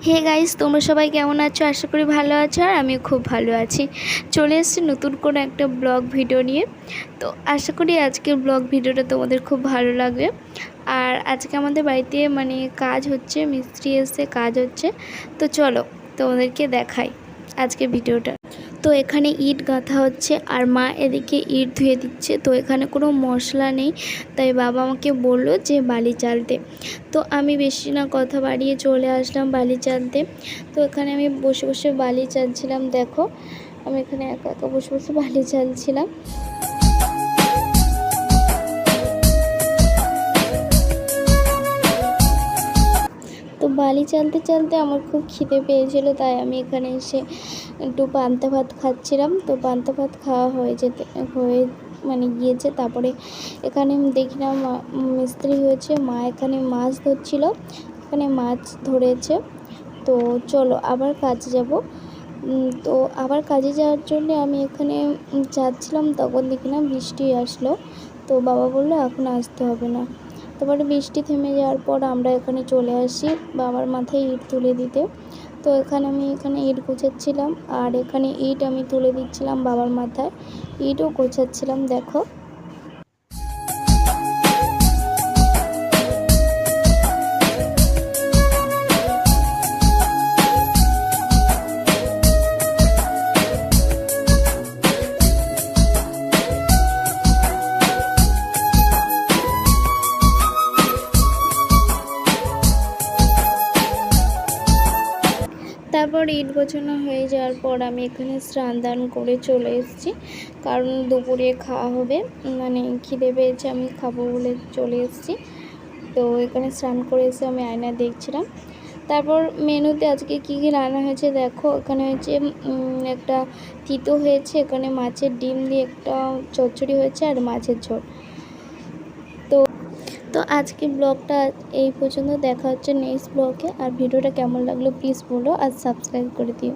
Hey guys, তোমরা সবাই কেমন আছো? আশা করি ভালো আছো। আর আমিও খুব ভালো আছি। চলে এসেছি নতুন কোনো একটা ব্লগ ভিডিও নিয়ে। তো আশা করি আজকের ব্লগ ভিডিওটা তোমাদের খুব ভালো লাগবে। আর আজকে আমাদের বাড়িতে কাজ হচ্ছে, মিস্ত্রি এসে কাজ হচ্ছে। তো চলো তোমাদেরকে দেখাই আজকে ভিডিওটা। তো এখানে ইট গাঁথা হচ্ছে আর মা এদিকে ইট ধুয়ে দিচ্ছে। তো এখানে কোনো মশলা নেই, তাই বাবা আমাকে বললো যে বালি চালতে। তো আমি বেশি না কথা বাড়িয়ে চলে আসলাম বালি চালতে। তো এখানে আমি বসে বসে বালি চালছিলাম। দেখো আমি এখানে একা একা বসে বসে বালি চালছিলাম। তো বালি চালতে চালতে আমার খুব খিদে পেয়েছিল, তাই আমি এখানে এসে একটু পান্তা ভাত খাচ্ছিলাম। তো পান্তা ভাত খাওয়া গিয়েছে। তারপরে এখানে দেখলাম মিস্ত্রি হয়েছে, মা এখানে মাছ ধরছিল, এখানে মাছ ধরেছে। তো চলো আবার কাজে যাব। তো আবার কাজে যাওয়ার জন্য আমি এখানে যাচ্ছিলাম, তখন দেখলাম বৃষ্টি আসলো। তো বাবা বললো এখন আসতে হবে না। তারপরে বৃষ্টি থেমে যাওয়ার পর আমরা এখানে চলে আসি বাবার মাথায় ইট তুলে দিতে। তো আমি এখানে ইট গোছাচ্ছিলাম, আর এখানে ইট আমি তুলে দিচ্ছিলাম বাবার মাথায়, ইটও গোছাচ্ছিলাম। দেখো তারপর ইট গোছানো হয়ে যাওয়ার পর আমি এখানে স্নান দান করে চলে এসেছি, কারণ দুপুরে খাওয়া হবে, খিদে পেয়েছে, আমি খাবো বলে চলে এসেছি। তো এখানে স্নান করে এসে আমি আয়না দেখছিলাম। তারপর মেনুতে আজকে কী কী রান্না হয়েছে দেখো। এখানে হয়েছে একটা তিতো হয়েছে, এখানে মাছের ডিম দিয়ে একটা চচ্চড়ি হয়েছে আর মাছের ঝোল। তো আজকে ব্লগটা এই পর্যন্ত। দেখা হচ্ছে নেক্সট ব্লগে। আর ভিডিওটা কেমন লাগলো প্লিজ বলো, আর সাবস্ক্রাইব করে দিও।